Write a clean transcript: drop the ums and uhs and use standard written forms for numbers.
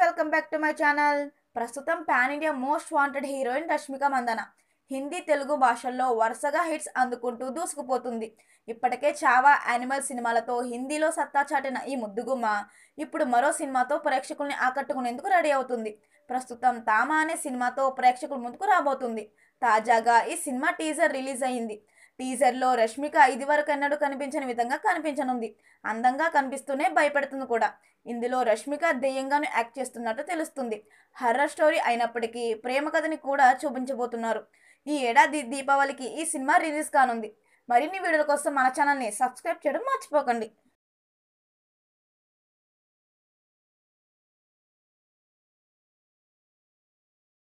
Welcome back to my channel. ప్రస్తుతం pan India most wanted heroine Rashmika Mandanna Hindi Telugu భాషల్లో వరుసగా hits అందుకుంటూ దూసుకుపోతుంది. ఇప్పటికే చావా, యానిమల్ సినిమాలతో హిందీలో సత్తా చాటిన ఈ ముద్దుగుమ్మ ఇప్పుడు మరో సినిమాతో ప్రేక్షకుల్ని ఆకట్టుకునేందుకు రెడీ అవుతుంది. ప్రస్తుతం తామా అనే సినిమాతో ప్రేక్షకుల ముందుకు రాబోతుంది. తాజాగా ఈ సినిమా టీజర్ రిలీజ్ అయింది. టీజర్లో రష్మిక ఇదివరకు ఎన్నడూ కనిపించని విధంగా కనిపించనుంది. అందంగా కనిపిస్తూనే భయపెడుతుంది కూడా. ఇందులో రష్మిక దెయ్యంగాను యాక్ట్ చేస్తున్నట్టు తెలుస్తుంది. హర్రర్ స్టోరీ అయినప్పటికీ ప్రేమ కథని కూడా చూపించబోతున్నారు. ఈ ఏడాది దీపావళికి ఈ సినిమా రిలీజ్ కానుంది. మరిన్ని వీడియోల కోసం మన ఛానల్ని సబ్స్క్రైబ్ చేయడం మర్చిపోకండి.